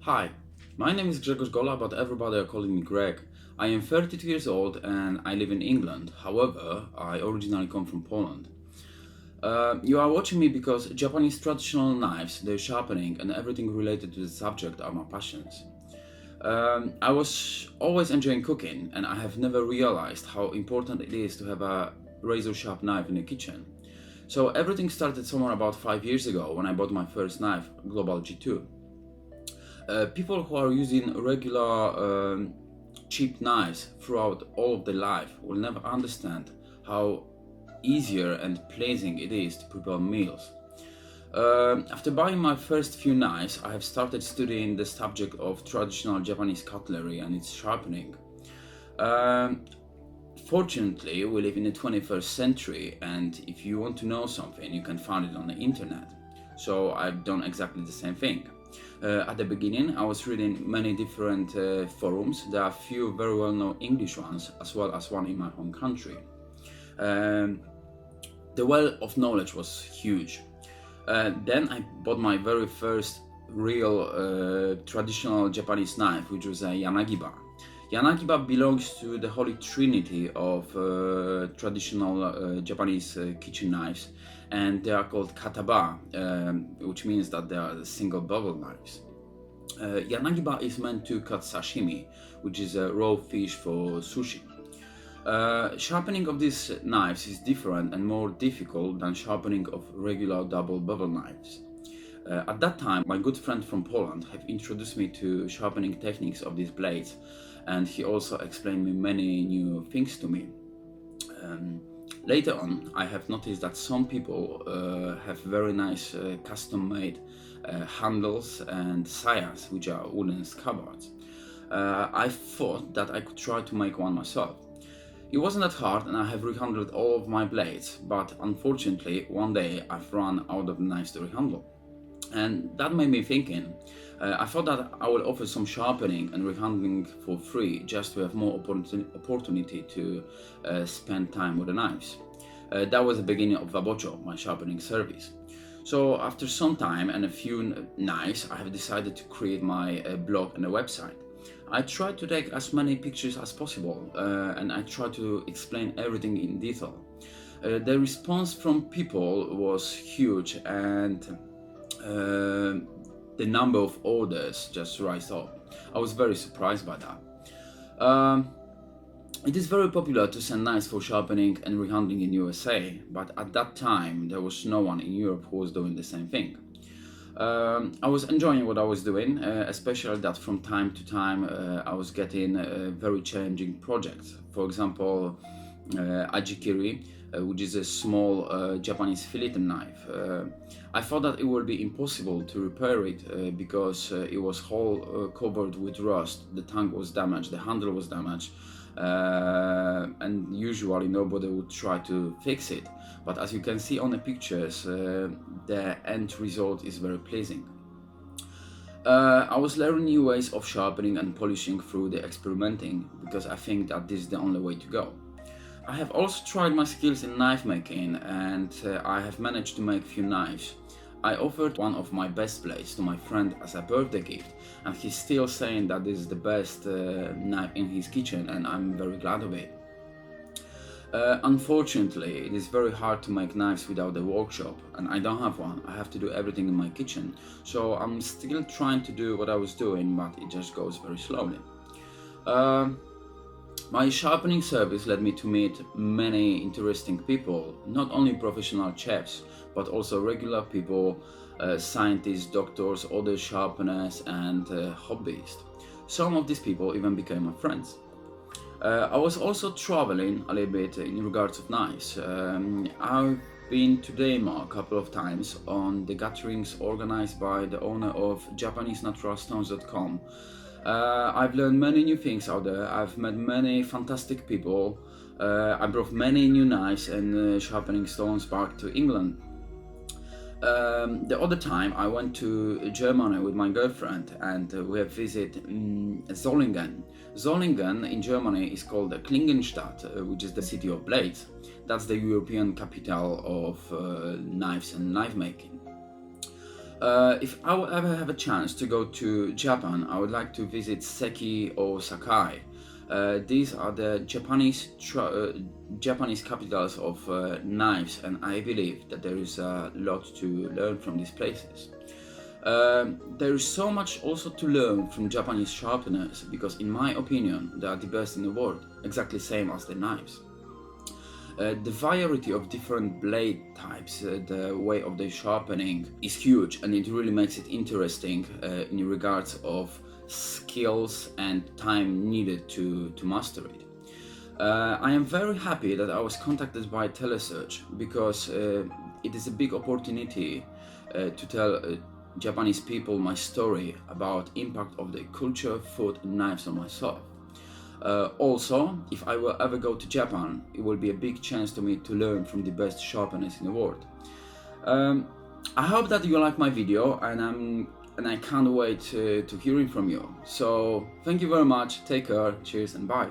Hi, my name is Grzegorz Gola, but everybody are calling me Greg. I am 32 years old and I live in England. However, I originally come from Poland. You are watching me because Japanese traditional knives, their sharpening, and everything related to the subject are my passions. I was always enjoying cooking, and I have never realized how important it is to have a razor sharp knife in the kitchen. So everything started somewhere about 5 years ago when I bought my first knife, Global G2. People who are using regular cheap knives throughout all of their life will never understand how easier and pleasing it is to prepare meals. After buying my first few knives, I have started studying the subject of traditional Japanese cutlery and its sharpening. Um, Fortunately, we live in the 21st century, and if you want to know something, you can find it on the internet. So I've done exactly the same thing. At the beginning, I was reading many different forums. There are a few very well-known English ones, as well as one in my home country. Um, the well of knowledge was huge. Then I bought my very first real traditional Japanese knife, which was a Yanagiba. Yanagiba belongs to the holy trinity of traditional Japanese kitchen knives, and they are called kataba, which means that they are single bevel knives. Yanagiba is meant to cut sashimi, which is a raw fish for sushi. Sharpening of these knives is different and more difficult than sharpening of regular double bevel knives. At that time, my good friend from Poland have introduced me to sharpening techniques of these blades, and he also explained me many new things to me. Um, Later on, I have noticed that some people have very nice custom-made handles and sayas, which are wooden scabbards. I thought that I could try to make one myself. It wasn't that hard, and I have rehandled all of my blades, but unfortunately, one day I've run out of knives to rehandle. And that made me thinking. I thought that I will offer some sharpening and rehandling for free just to have more opportunity to spend time with the knives. That was the beginning of Vabocho, my sharpening service. So after some time and a few knives, I have decided to create my blog and a website. I tried to take as many pictures as possible and I tried to explain everything in detail. The response from people was huge, and the number of orders just rise up. I was very surprised by that. It is very popular to send knives for sharpening and rehandling in USA, but at that time there was no one in Europe who was doing the same thing. I was enjoying what I was doing, especially that from time to time I was getting very challenging projects. For example, Ajikiri, which is a small Japanese fillet knife. I thought that it would be impossible to repair it because it was whole covered with rust. The tank was damaged, the handle was damaged, and usually nobody would try to fix it. But as you can see on the pictures, the end result is very pleasing. I was learning new ways of sharpening and polishing through the experimenting because I think that this is the only way to go. I have also tried my skills in knife making, and I have managed to make few knives. I offered one of my best blades to my friend as a birthday gift, and he's still saying that this is the best knife in his kitchen, and I'm very glad of it. Unfortunately, it is very hard to make knives without a workshop, and I don't have one. I have to do everything in my kitchen, so I'm still trying to do what I was doing, but it just goes very slowly. My sharpening service led me to meet many interesting people, not only professional chefs, but also regular people, scientists, doctors, other sharpeners, and hobbyists. Some of these people even became my friends. I was also traveling a little bit in regards of knives. I've been to Denmark a couple of times on the gatherings organized by the owner of JapaneseNaturalStones.com. I've learned many new things out there. I've met many fantastic people. I brought many new knives and sharpening stones back to England. The other time I went to Germany with my girlfriend, and we have visited Solingen. Solingen in Germany is called Klingenstadt, which is the city of blades. That's the European capital of knives and knife making. If I will ever have a chance to go to Japan, I would like to visit Seki or Sakai. These are the Japanese capitals of knives, and I believe that there is a lot to learn from these places. There is so much also to learn from Japanese sharpeners because, in my opinion, they are the best in the world, exactly same as the knives. The variety of different blade types, the way of the sharpening is huge, and it really makes it interesting in regards of skills and time needed to master it. I am very happy that I was contacted by Telesearch because it is a big opportunity to tell Japanese people my story about impact of the culture, food and knives on myself. Also, if I will ever go to Japan, it will be a big chance to me to learn from the best sharpeners in the world. I hope that you like my video, and I can't wait to hearing from you. So thank you very much, take care, cheers and bye.